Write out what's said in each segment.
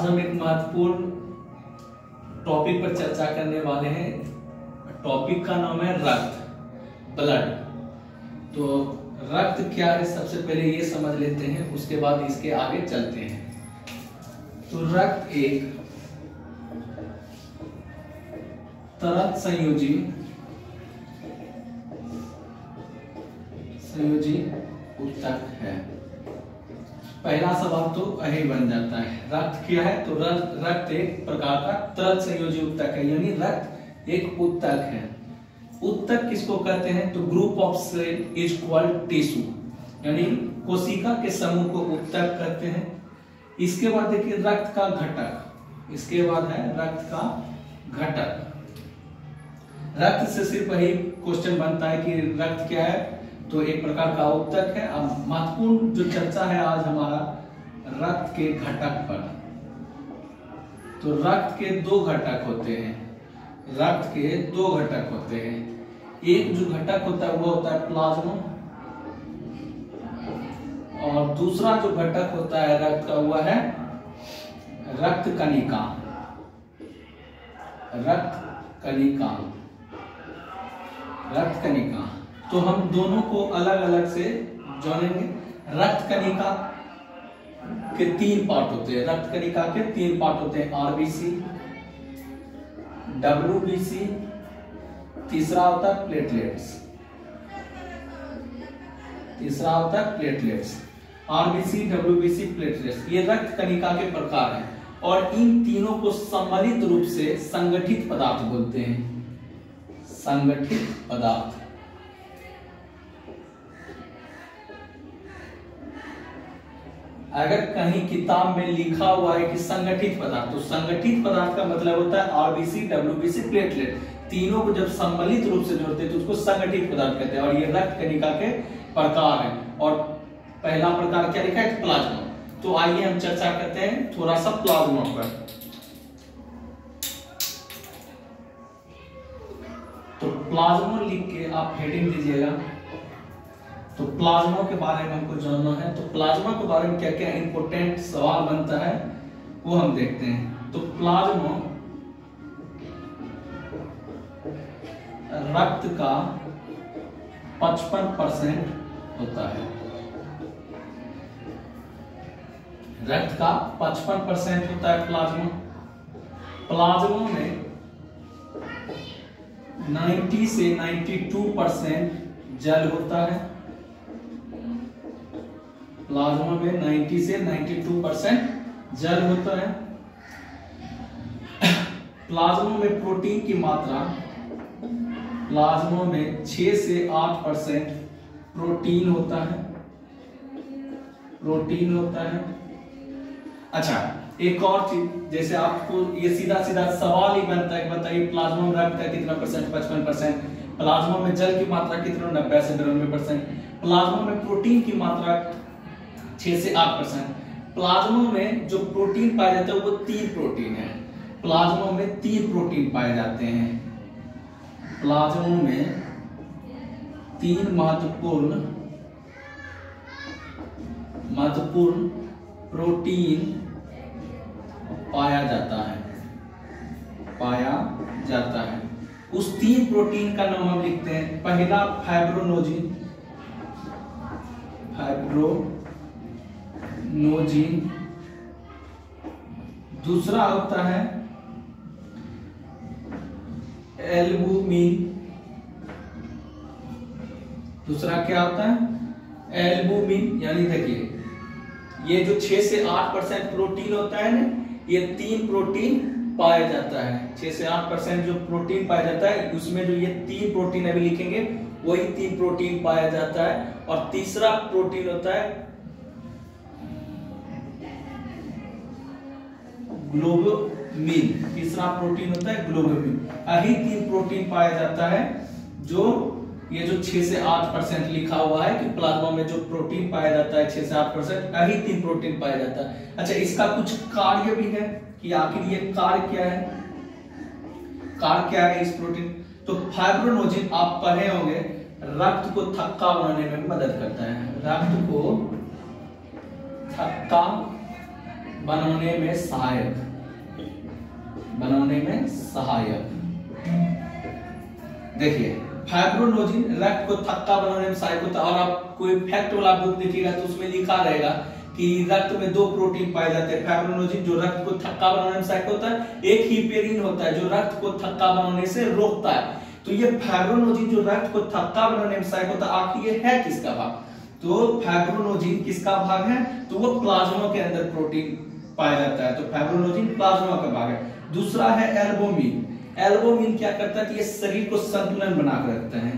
हम एक महत्वपूर्ण टॉपिक पर चर्चा करने वाले हैं। टॉपिक का नाम है रक्त, ब्लड। तो रक्त क्या है सबसे पहले ये समझ लेते हैं, उसके बाद इसके आगे चलते हैं। तो रक्त एक तरल संयोजी ऊतक है। पहला सवाल तो यही बन जाता है, रक्त क्या है? तो रक्त एक प्रकार का तरल संयोजी ऊतक है, यानी रक्त एक ऊतक है। ऊतक किसको कहते हैं? तो group of cell is called tissue, यानी कोशिका के समूह को ऊतक कहते हैं। इसके बाद देखिए रक्त का घटक, इसके बाद है रक्त का घटक। रक्त से सिर्फ वही क्वेश्चन बनता है कि रक्त क्या है, तो एक प्रकार का ऊतक है। अब महत्वपूर्ण जो चर्चा है आज हमारा रक्त के घटक पर। तो रक्त के दो घटक होते हैं, रक्त के दो घटक होते हैं। एक जो घटक होता है वो होता है प्लाज्मा, और दूसरा जो घटक होता है रक्त का वह है रक्त कणिका। रक्त कणिका, रक्त कणिका। तो हम दोनों को अलग अलग से जानेंगे। रक्त कणिका के तीन पार्ट होते हैं, रक्त कणिका के तीन पार्ट होते हैं, आरबीसी, डब्ल्यूबीसी, तीसरा होता है प्लेटलेट्स। तीसरा होता है प्लेटलेट्स। आरबीसी, डब्ल्यूबीसी, प्लेटलेट्स, ये रक्त कणिका के प्रकार हैं, और इन तीनों को सम्मिलित रूप से संगठित पदार्थ बोलते हैं। संगठित पदार्थ। अगर कहीं किताब में लिखा हुआ है कि संगठित पदार्थ, तो संगठित पदार्थ का मतलब होता है आरबीसी, डब्ल्यूबीसी, प्लेटलेट, तीनों को जब सम्मिलित रूप से जोड़ते हैं तो उसको संगठित पदार्थ कहते हैं। और ये रक्त कणिका के प्रकार हैं। और पहला प्रकार क्या लिखा है? प्लाज्मा। तो आइए हम चर्चा करते हैं थोड़ा सा प्लाज्मा पर। तो प्लाज्मा लिख के आप हेडिंग दीजिएगा। तो प्लाज्मा के बारे में हमको जानना है, तो प्लाज्मा के बारे में क्या क्या इंपॉर्टेंट सवाल बनता है वो हम देखते हैं। तो प्लाज्मा रक्त का 55% होता है। रक्त का 55% होता है प्लाज्मा। प्लाज्मा में 90 से 92% जल होता है। प्लाज्मा में 90 से 92% जल होता है। प्लाज्मा में प्रोटीन की मात्रा, प्लाज्मा में 6 से 8% प्रोटीन होता है। प्रोटीन होता है। अच्छा, एक और चीज, जैसे आपको ये सीधा सीधा सवाल ही बनता है, बताइए प्लाज्मा में रक्त है कितना परसेंट? 55%। प्लाज्मा में जल की मात्रा कितना? 90 से 92%। प्लाज्मा में प्रोटीन की मात्रा 6 से 8%। प्लाज्मा में जो प्रोटीन पाए जाते हैं वो 3 प्रोटीन है। प्लाज्मा में 3 प्रोटीन पाए जाते हैं। प्लाज्मा में 3 महत्वपूर्ण प्रोटीन पाया जाता है। उस 3 प्रोटीन का नाम हम लिखते हैं। पहला फाइब्रोनोजिन, दूसरा होता है एल्बुमिन। दूसरा क्या होता है? एल्बुमिन। यानी देखिए ये जो 6 से 8% प्रोटीन होता है ना, ये 3 प्रोटीन पाया जाता है। 6 से 8% जो प्रोटीन पाया जाता है उसमें जो ये 3 प्रोटीन अभी लिखेंगे वही 3 प्रोटीन पाया जाता है। और तीसरा प्रोटीन होता है ग्लोबुमिन। तीसरा प्रोटीन होता है ग्लोबुमिन। यही 3 प्रोटीन पाया जाता है। जो ये जो 6 से 8% लिखा हुआ है कि प्लाज्मा में जो प्रोटीन पाया जाता है 6 से 8%, यही 3 प्रोटीन पाया जाता है। अच्छा, इसका कुछ कार्य भी है कि आखिर ये कार्य क्या है? कार्य क्या है इस प्रोटीन? तो फाइब्रोनोजिन आप पढ़े होंगे, रक्त को थक्का बनाने में मदद करता है। रक्त को थक्का बनाने में सहायक, बनाने में सहायक। देखिए फाइब्रोनोजिन रक्त को थक्का बनाने में सहायक होता है। और आप कोई फैक्ट वाला बुक देखिएगा तो उसमें लिखा रहेगा कि रक्त में 2 प्रोटीन पाए जाते हैं, फाइब्रोनोजिन जो रक्त को थक्का बनाने में सहायक होता है, एक हिपेरिन होता है जो रक्त को थक्का बनाने से रोकता है। तो ये फाइब्रोनोजिन जो रक्त को थक्का बनाने में सहायक होता है, आखिर ये है किसका भाग? तो फाइब्रोनोजिन किसका भाग है? तो वो प्लाज्मा के अंदर प्रोटीन पाया जाता है, तो फाइब्रोनोजिन प्लाज्मा का भाग है। दूसरा है एल्बुमिन। एल्बुमिन क्या करता है कि ये शरीर को संतुलन बना के रखता है।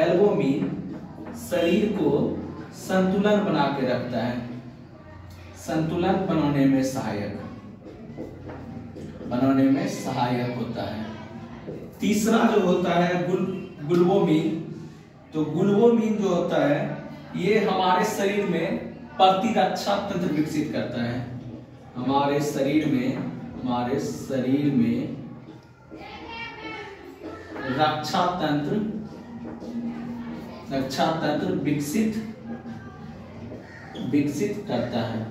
एल्बुमिन शरीर को संतुलन बना के रखता है, संतुलन बनाने में सहायक, बनाने में सहायक होता है। तीसरा जो होता है ग्लूकोमीन। तो ग्लूकोमीन जो होता है ये हमारे शरीर में प्रतिरक्षा तंत्र विकसित करता है। हमारे शरीर में रक्षा तंत्र विकसित करता है।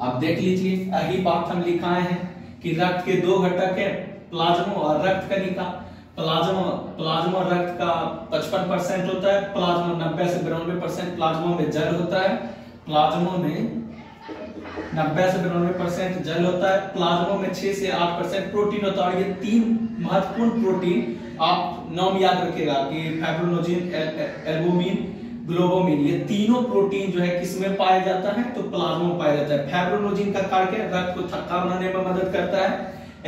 आप देख लीजिए यही बात हम लिखाए हैं कि रक्त के 2 घटक है, प्लाज्मा और रक्त कणिका। प्लाज्मा रक्त का 55% होता है, प्लाज्मा 90 से 92%। प्लाज्मा में जल होता है, प्लाज्मा में 90 से 92% जल होता है, प्लाज्मा में 6 से 8% प्रोटीन होता है। और ये 3 महत्वपूर्ण प्रोटीन आप नाम याद रखिएगा कि फाइब्रोनोजिन, एल्बुमिन, ग्लोबोमिन, ये तीनों प्रोटीन जो है किसमें पाया जाता है? तो प्लाज्मा में पाया जाता है। फाइब्रोनोजिन का कार्य रक्त को थक्का बनाने में मदद करता है,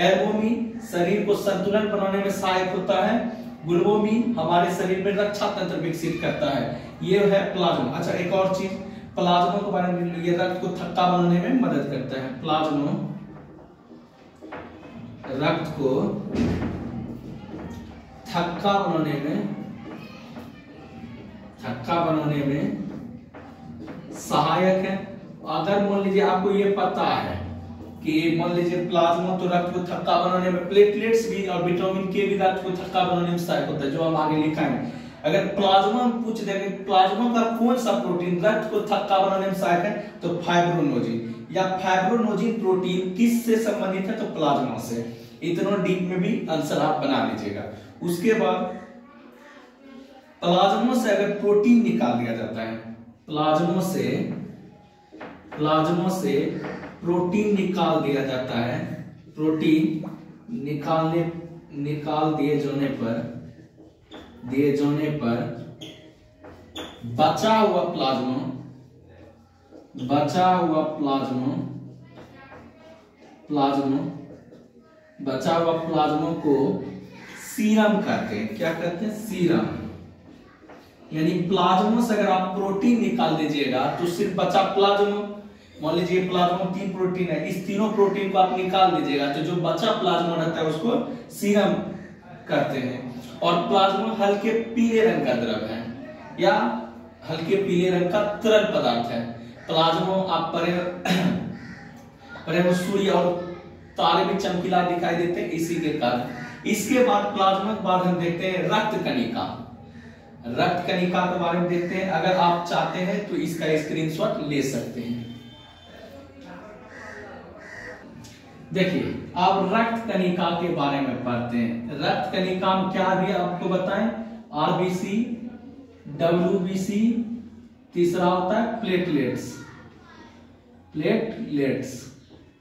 एल्बुमिन शरीर को संतुलन बनाने में सहायक होता है, ग्लूकोमीन हमारे शरीर में रक्षा तंत्र विकसित करता है। ये है प्लाज्मा। अच्छा एक और चीज प्लाज्मा के बारे में, ये रक्त को थक्का बनाने में मदद करता है। प्लाज्मा रक्त को थक्का बनाने में सहायक है। अगर मान लीजिए आपको ये पता है कि मान लीजिए प्लाज्मा तो रक्त को थक्का बनाने में, प्लेटलेट्स भी और विटामिन के भी रक्त को थक्का बनाने में सहायक होता है, जो हम आगे लिखाएंगे। अगर प्लाज्मा पूछ देंगे प्लाज्मा का कौन सा प्रोटीन रक्त को थक्का बनाने में सहायक है, तो फाइब्रोनोजिन, या फाइब्रोनोजिन प्रोटीन किससे संबंधित है? तो प्लाज्मा से। इतना डीप में भी आंसर आप बना लीजिएगा। उसके बाद प्लाज्मा से अगर प्रोटीन निकाल दिया जाता है, प्लाज्मा से प्रोटीन निकाल दिया जाता है, प्रोटीन निकाल दिए जाने पर बचा हुआ प्लाज्मा को सीरम कहते हैं। क्या कहते हैं? सीरम। यानी प्लाज्मा से अगर आप प्रोटीन निकाल दीजिएगा तो सिर्फ बचा प्लाज्मा, मान लीजिए प्लाज्मा 3 प्रोटीन है, इस तीनों प्रोटीन को आप निकाल दीजिएगा तो जो बचा प्लाज्मा रहता है उसको सीरम कहते हैं। और प्लाज्मा हल्के पीले रंग का द्रव है या हल्के पीले रंग का तरल पदार्थ है। प्लाज्मा आप परे सूर्य और तारे भी चमकीला दिखाई देते हैं इसी के कारण। इसके बाद प्लाज्मा के बाद हम देखते हैं रक्त कणिका। रक्त कणिका के बारे में देखते हैं। अगर आप चाहते हैं तो इसका स्क्रीनशॉट ले सकते हैं। देखिए आप रक्त कणिका के बारे में पढ़ते हैं। रक्त कणिका में क्या दिया आपको बताएं? आरबीसी, डब्ल्यूबीसी, तीसरा होता है प्लेटलेट्स।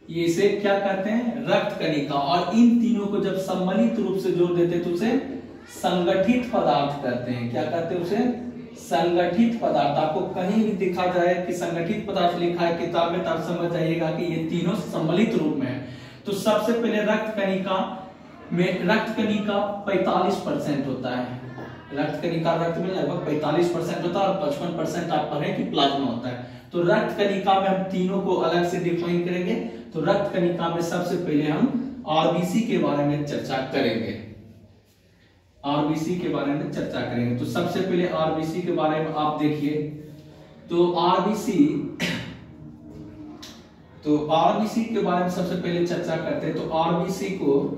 ये इसे क्या कहते हैं? रक्त कणिका। और इन तीनों को जब सम्मिलित रूप से जोड़ देते हैं तो उसे संगठित पदार्थ कहते हैं। क्या कहते हैं? उसे संगठित पदार्थ। आपको कहीं भी दिखा जाए कि संगठित पदार्थ लिखा है किताब में, तब समझ जाइएगा कि ये तीनों सम्मिलित रूप में है। तो सबसे पहले रक्त कणिका 45% होता है। रक्त कणिका रक्त में लगभग 45% होता है और 55% आप पढ़े कि प्लाज्मा होता है। तो रक्त कणिका में हम तीनों को अलग से डिफाइन करेंगे। तो रक्त कणिका में सबसे पहले हम आरबीसी के बारे में चर्चा करेंगे। आरबीसी के बारे में चर्चा करेंगे। तो सबसे पहले आरबीसी के बारे में आप देखिए। तो आरबीसी के बारे में सबसे पहले चर्चा करते हैं। तो आरबीसी को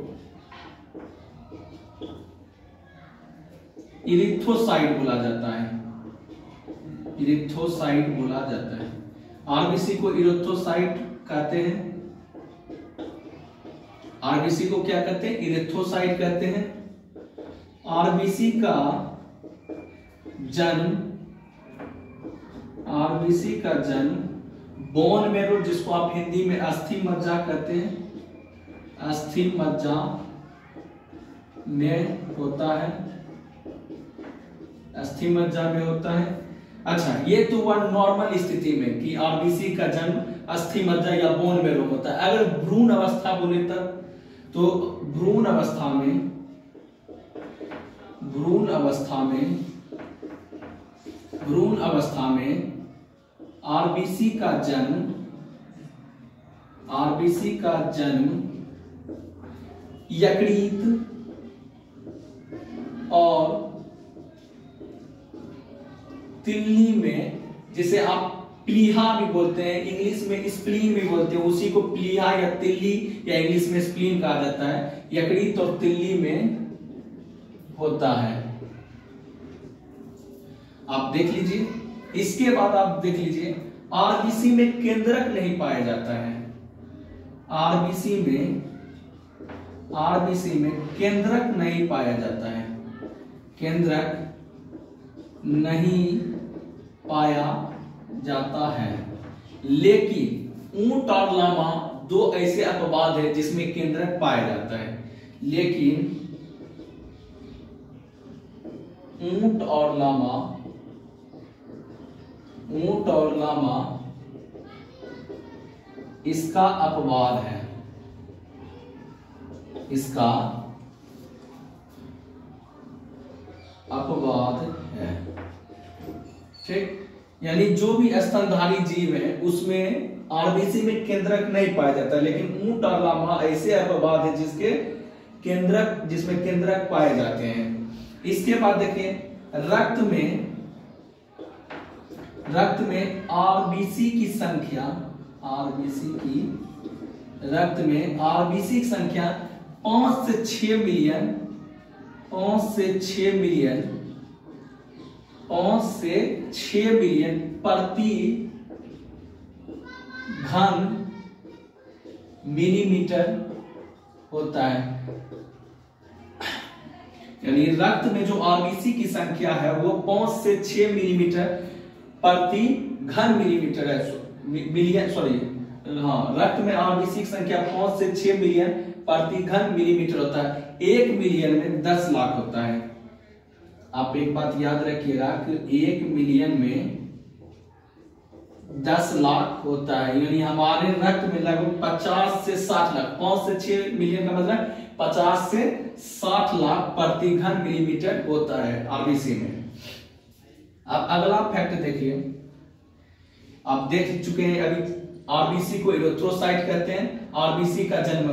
इरिथ्रोसाइट बोला जाता है। इरिथ्रोसाइट बोला जाता है। आरबीसी को इरिथ्रोसाइट कहते हैं। आरबीसी को क्या कहते हैं? इरिथ्रोसाइट कहते हैं। आरबीसी का जन्म बोन मैरो, जिसको आप हिंदी में अस्थि मज्जा कहते हैं, अस्थि मज्जा में होता है, अस्थि मज्जा में होता है। अच्छा, ये तो हुआ नॉर्मल स्थिति में कि आरबीसी का जन्म अस्थि मज्जा या बोन मैरो होता है। अगर भ्रूण अवस्था बोले तब, तो भ्रूण अवस्था में आरबीसी का जन्म यकृत और तिल्ली में, जिसे आप प्लीहा भी बोलते हैं, इंग्लिश में स्प्लीन भी बोलते हैं, उसी को प्लीहा या तिल्ली या इंग्लिश में स्प्लीन कहा जाता है, यकृत और तिल्ली में होता है। आप देख लीजिए। इसके बाद आप देख लीजिए, आरबीसी में केंद्रक नहीं पाया जाता है। आरबीसी में केंद्रक नहीं पाया जाता है, केंद्रक नहीं पाया जाता है। लेकिन ऊंट और लामा दो ऐसे अपवाद है जिसमें केंद्रक पाया जाता है। लेकिन ऊंट और लामा इसका अपवाद है, इसका अपवाद है। ठीक, यानी जो भी स्तनधारी जीव है उसमें आरबीसी में केंद्रक नहीं पाया जाता, लेकिन ऊंट और लामा ऐसे अपवाद है जिसमें केंद्रक पाए जाते हैं। इसके बाद देखिए, रक्त में आरबीसी की संख्या, रक्त में आरबीसी की संख्या 5 से 6 मिलियन प्रति घन मिलीमीटर होता है। यानी रक्त में जो आरबीसी की संख्या है वो 5 से 6 मिलीमीटर प्रति घन मिलीमीटर है, रक्त में आरबीसी की संख्या 5 से 6 मिलियन प्रति घन मिलीमीटर होता है। 1 मिलियन में 10 लाख होता है। आप एक बात याद रखिएगा कि 1 मिलियन में 10 लाख होता है, यानी हमारे रक्त में लगभग 50 से 60 लाख, 5 से 6 मिलियन का मतलब 50 से 60 लाख प्रति घन मिलीमीटर होता है आरबीसी में। अब अगला फैक्ट देखिए, आप देख चुके हैं अभी, आरबीसी को इरिथ्रोसाइट कहते हैं। आरबीसी का जन्म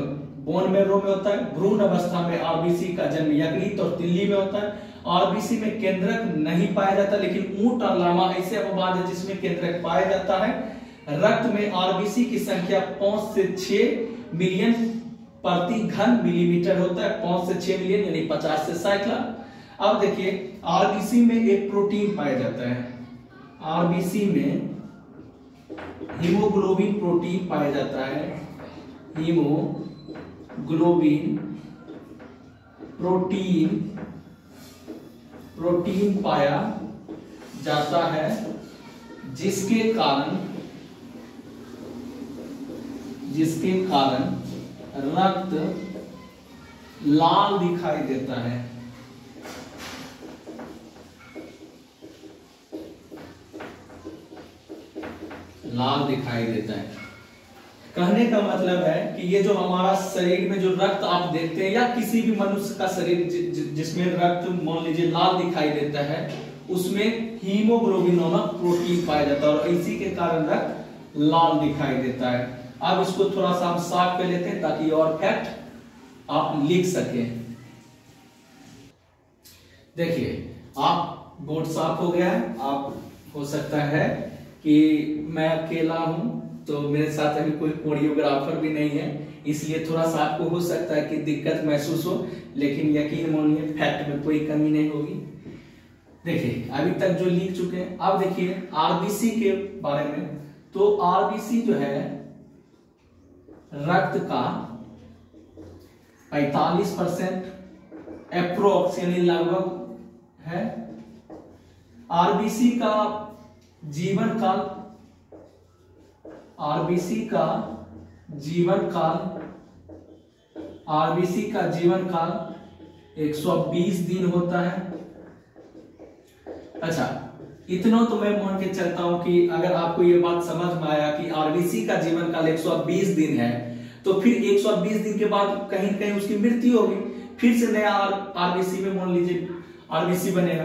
बोन मैरो में होता है। भ्रूण अवस्था में आरबीसी का जन्म यकृत और तिल्ली में होता है। आरबीसी में केंद्रक नहीं पाया जाता, लेकिन ऊंट और लामा ऐसे अपवाद है जिसमें केंद्रक पाया जाता है। रक्त में आरबीसी की संख्या 5 से 6 मिलियन प्रति घन मिलीमीटर होता है। 5 से 6 मिलियन यानी 50 से 60 लाख। अब देखिए, आरबीसी में एक प्रोटीन पाया जाता है। आरबीसी में हीमोग्लोबिन प्रोटीन पाया जाता है। हीमोग्लोबिन प्रोटीन पाया जाता है, जिसके कारण रक्त लाल दिखाई देता है। लाल दिखाई देता है। कहने का मतलब है कि ये जो हमारा शरीर में जो रक्त आप देखते हैं, या किसी भी मनुष्य का शरीर जिसमें रक्त मान लीजिए लाल दिखाई देता है, उसमें हीमोग्लोबिन नामक प्रोटीन पाया जाता है और इसी के कारण रक्त लाल दिखाई देता है। अब इसको थोड़ा सा हम साफ कर लेते हैं ताकि और फैक्ट आप लिख सकें। देखिए, आप बोर्ड साफ हो गया है। आप हो सकता है कि मैं अकेला हूं, तो मेरे साथ अभी कोई कोरियोग्राफर भी नहीं है, इसलिए थोड़ा सा आपको हो सकता है कि दिक्कत महसूस हो, लेकिन यकीन मानिए फैक्ट में कोई कमी नहीं होगी। देखिए, अभी तक जो लिख चुके हैं, अब देखिए आरबीसी के बारे में तो आरबीसी जो है रक्त का 45% अप्रोक्स यानी लगभग है। आरबीसी का जीवन काल, आरबीसी का जीवन काल, आरबीसी का जीवन काल 120 दिन होता है। अच्छा, इतना तो मैं मान के चलता हूं कि अगर आपको ये बात समझ में आया कि आरबीसी का जीवन काल 120 दिन है, तो फिर 120 दिन के बाद कहीं कहीं उसकी मृत्यु होगी, फिर से नया आरबीसी में मान लीजिए आरबीसी बनेगा।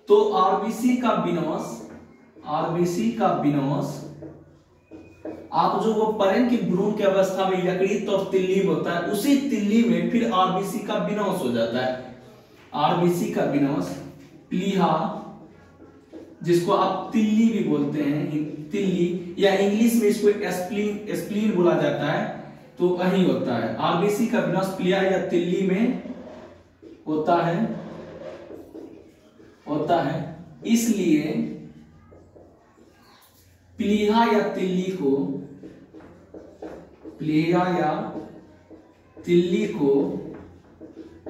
तो आरबीसी का विनाश, आरबीसी का विनाश आप जो वो परेन की भ्रूण की अवस्था में यकृत और तिल्ली में होता है, उसी तिल्ली में फिर आरबीसी का विनाश हो जाता है। आरबीसी का विनाश प्लीहा, जिसको आप तिल्ली भी बोलते हैं, तिल्ली या इंग्लिश में इसको स्प्लीन, स्प्लीन बोला जाता है, तो वही होता है। आरबीसी का विनाश प्लीहा या तिल्ली में होता है। इसलिए प्लीहा या तिल्ली को, प्लीहा या तिल्ली को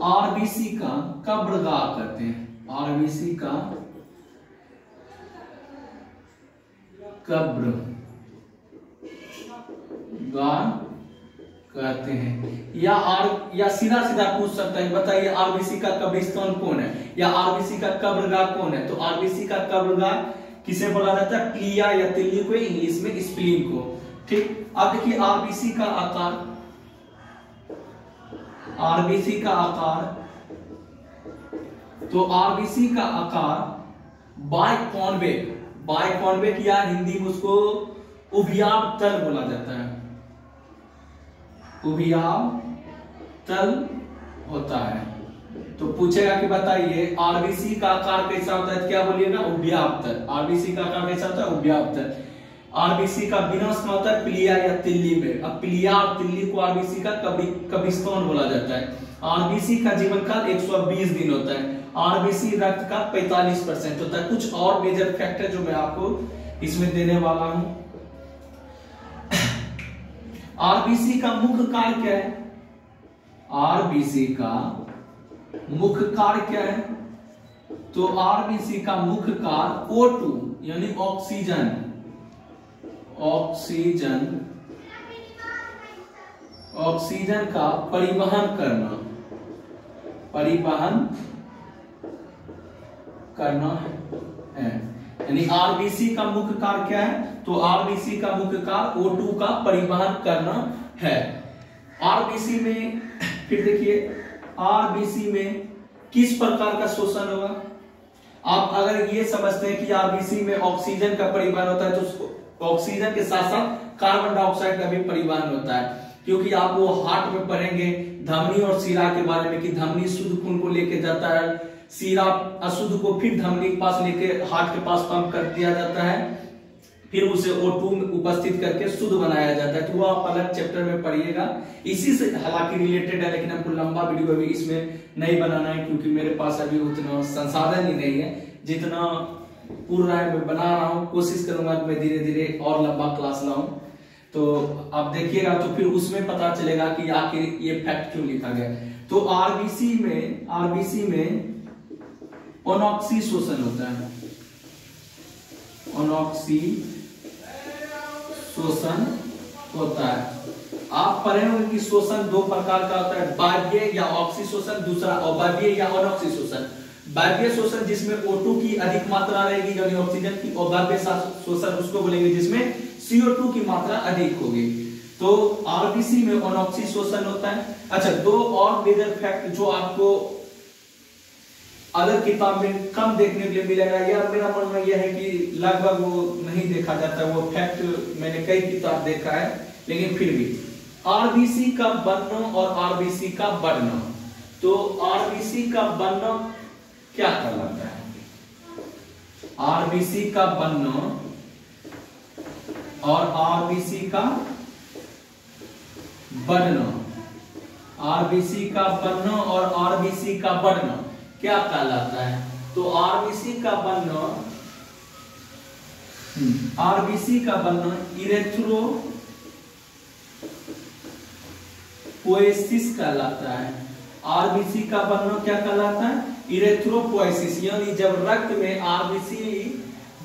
आरबीसी का कब्रगाह कहते हैं। आरबीसी का कब्रगाह कहते हैं। या सीधा सीधा पूछ सकता है, बताइए आरबीसी का कब्रिस्तान कौन है या आरबीसी का कब्रगाह कौन है? तो आरबीसी का कब्रगाह किसे बोला जाता है? प्लीहा या तिल्ली को, इंग्लिश में स्प्लीन को। ठीक, अब देखिए आरबीसी का आकार, आरबीसी का आकार, तो आरबीसी का आकार बाइकॉन्वेक, बाइकॉन्वेक या हिंदी में उसको उभयाव तल बोला जाता है, उभयाव तल होता है। तो पूछेगा कि बताइए आरबीसी का आकार कैसा होता है, क्या बोलिएगा? उभयाव तल। आरबीसी का आकार कैसा होता है? उभयाव तल। आरबीसी का विनाश में होता है प्लीहा या तिल्ली में। अब प्लीहा और तिल्ली को आरबीसी का कब्रिस्तान बोला जाता है। आरबीसी का जीवन काल 120 दिन होता है। आरबीसी रक्त का 45% होता है। कुछ और मेजर फैक्टर जो मैं आपको इसमें देने वाला हूं। आरबीसी का मुख्य कार्य क्या है? आरबीसी का मुख्य कार्य क्या है? तो आरबीसी का मुख्य कार्य O2 यानी ऑक्सीजन, ऑक्सीजन का परिवहन करना है। यानी आरबीसी का मुख्य कार्य क्या है? तो आरबीसी का मुख्य कार्य O2 का परिवहन करना है। आरबीसी में फिर देखिए आरबीसी में किस प्रकार का शोषण होगा? आप अगर ये समझते हैं कि आरबीसी में ऑक्सीजन का परिवहन होता है, तो ऑक्सीजन के साथ साथ कार्बन डाइऑक्साइड का भी परिवहन होता है। क्योंकि आप वो हार्ट में पढ़ेंगे धमनी और शिरा के बारे में कि धमनी शुद्ध खून को लेके जाता है, शिरा अशुद्ध को फिर धमनी के पास लेके हार्ट के पास पंप कर दिया जाता है, फिर उसे O2 में उपस्थित करके शुद्ध बनाया जाता है। तो वो आप अलग चैप्टर में पढ़िएगा, इसी से हालांकि रिलेटेड है, लेकिन हमको लंबा वीडियो अभी इसमें नहीं बनाना है क्योंकि मेरे पास अभी उतना संसाधन ही नहीं है। जितना पूर्ण मैं बना रहा हूँ, कोशिश करूंगा कि मैं धीरे धीरे और लंबा क्लास लाऊं। तो आप देखिएगा तो फिर उसमें पता चलेगा कि आखिर ये फैक्ट क्यों लिखा गया। तो आरबीसी में ओनॉक्सी शोषण होता है, ओनॉक्सी शोषण होता है। आप पढ़े होंगे कि शोषण दो प्रकार का होता है, बाह्य या ऑक्सी शोषण, दूसरा अबाह्य या अनॉक्सी शोषण। बाह्य शोषण जिसमें O2 की अधिक मात्रा रहेगी यानी ऑक्सीजन की, और बाह्य शोषण उसको बोलेंगे जिसमें CO2 की मात्रा अधिक होगी। तो आरबीसी में अनॉक्सी शोषण होता है। अच्छा, दो और मेजर फैक्ट जो आपको अदर किताब में कम देखने के लिए मिलेगा, या मेरा मानना यह है कि लगभग वो नहीं देखा जाता, वो फैक्ट मैंने कई किताब देखा है, लेकिन फिर भी आरबीसी का बनना और आरबीसी का बढ़ना। तो आरबीसी का बनना क्या कहलाता है? आरबीसी का बनना और आरबीसी का बढ़ना, आरबीसी का बनना और आरबीसी का बढ़ना क्या कहलाता है? तो आरबीसी का बनना आरबीसी का बनना इरेथ्रोपोएसिस कहलाता है। आरबीसी का बनना क्या कहलाता है? इरेथ्रोपोएसिस। यानी जब रक्त में आरबीसी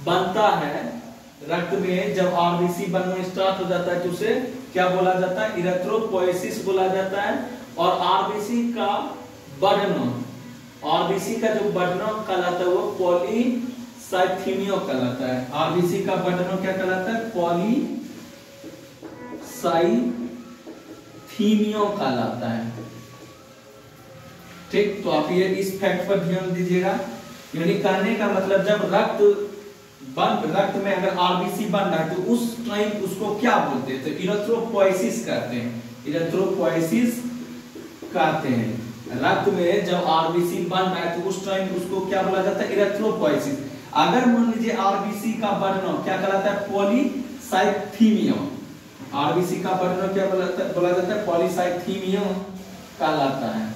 बनता है, रक्त में जब आरबीसी बनना स्टार्ट हो जाता है तो उसे क्या बोला जाता है? इरेथ्रोपोएसिस बोला जाता है। और आरबीसी का बढ़ना, आरबीसी का जो बढ़ना कहलाता है वो पॉलीसाइथीमिया कहलाता है। आरबीसी का बढ़ना क्या कहलाता है? पॉलीसाइथीमिया कहलाता है। ठीक, तो आप ये इस फैक्ट पर ध्यान दीजिएगा। यानी कहने का मतलब जब रक्त में अगर आरबीसी बन रहा है तो उस टाइम उसको क्या बोलते हैं? तो इरेथ्रोपोएसिस कहते हैं। इरेथ्रोपोएसिस कहते हैं। रक्त में जब आरबीसी बन रहा है तो उस टाइम उसको क्या बोला जाता है? इरेथ्रोपोएसिस। अगर मान लीजिए आरबीसी का बढ़ना क्या कहलाता है? पॉलीसाइथीमिया। आरबीसी का बढ़ना क्या बोला जाता है? पॉलीसाइथीमिया कहलाता है।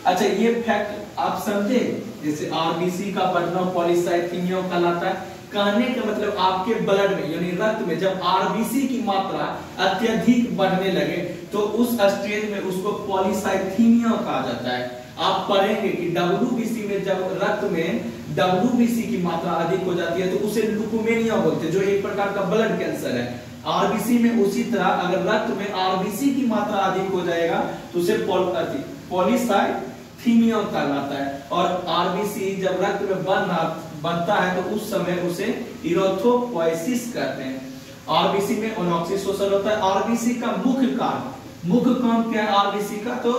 अच्छा, ये फैक्ट आप समझे? जैसे आरबीसी का बढ़ना पॉलीसाइथीमिया कहलाता है। कहने का मतलब आपके ब्लड में यानी रक्त में जब आरबीसी की मात्रा अत्यधिक बढ़ने लगे तो उस स्टेज में उसको पॉलीसाइथीमिया कहा जाता है। आप पढ़ेंगे कि डब्ल्यूबीसी में जब रक्त में डब्ल्यूबीसी की मात्रा अधिक हो जाती है तो उसे ल्यूकेमिया बोलते हैं, जो एक प्रकार का ब्लड कैंसर है। आरबीसी में उसी तरह अगर रक्त में आरबीसी की मात्रा अधिक हो जाएगा तो उसे पॉलीसाइथीमिया कहलाता है। और आरबीसी जब रक्त में बनता है तो उस समय उसे इरेथ्रोपोएसिस कहते हैं। आरबीसी में अनऑक्सी शोषण होता है। आरबीसी का मुख्य काम क्या है? आरबीसी का तो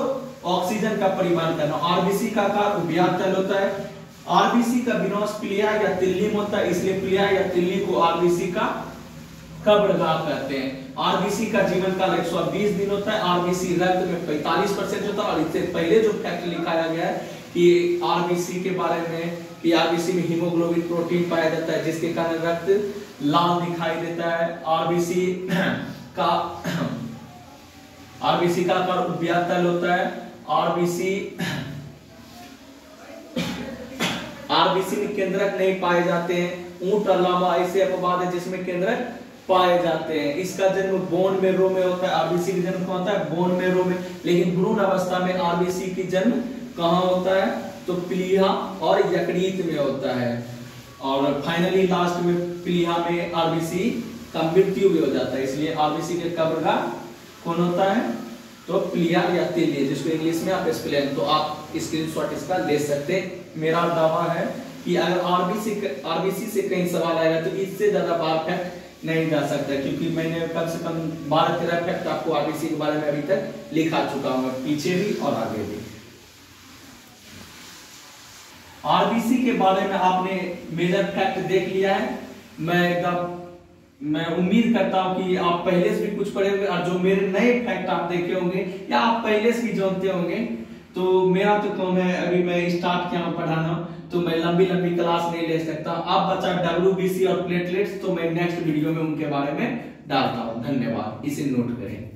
ऑक्सीजन का परिवहन करना। आरबीसी का कार्य उभयतल होता है। आरबीसी का विनाश प्लिया या तिल्ली में होता है, इसलिए प्लिया या तिल्ली को आरबीसी का कब्रगाह कहते हैं। आरबीसी का जीवन काल 120 दिन होता है। आरबीसी रक्त में 45% होता है। और इससे पहले जो फैक्ट लिखाया गया है कि आरबीसी के बारे में कि आरबीसी में हीमोग्लोबिन प्रोटीन पाया जाता है जिसके कारण रक्त लाल दिखाई देता है। आरबीसी का आकार उभयतल होता है। आरबीसी में केंद्रक नहीं पाए जाते हैं। ऊंट और लामा ऐसे अपवाद है जिसमें केंद्रक पाए जाते हैं। इसका जन्म बोन मैरो में होता है। आरबीसी का जन्म कहाँ होता है? बोन मैरो में। लेकिन भ्रूण अवस्था में आरबीसी की जन्म कहाँ होता है? तो प्लीहा और यकृत में होता है। और फाइनली लास्ट में प्लीहा में आरबीसी का मृत्यु भी हो जाता है। इसलिए आरबीसी के कब्रगाह कौन होता है? तो प्लीहा या तिल्ली, जिसको इंग्लिश में आप एक्सप्लेन, तो आप स्क्रीनशॉट इसका ले सकते हैं। मेरा दावा है कि अगर आरबीसी से कहीं सवाल आएगा तो इससे ज्यादा बार फैक्ट नहीं जा सकता, क्योंकि मैंने कम से कम 12-13 फैक्ट आपको आरबीसी के बारे में अभी तक लिखा चुका हूं, पीछे भी और आगे भी। आरबीसी के बारे में आपने मेजर फैक्ट देख लिया है। मैं उम्मीद करता हूं कि आप पहले से भी कुछ पढ़े होंगे और जो मेरे नए फैक्ट आप देखे होंगे या आप पहले से भी जानते होंगे। तो मेरा तो काम है, अभी मैं स्टार्ट किया हूं पढ़ाना, तो मैं लंबी क्लास नहीं ले सकता। अब बचा डब्ल्यूबीसी और प्लेटलेट्स, तो मैं नेक्स्ट वीडियो में उनके बारे में डालता हूं। धन्यवाद, इसे नोट करें।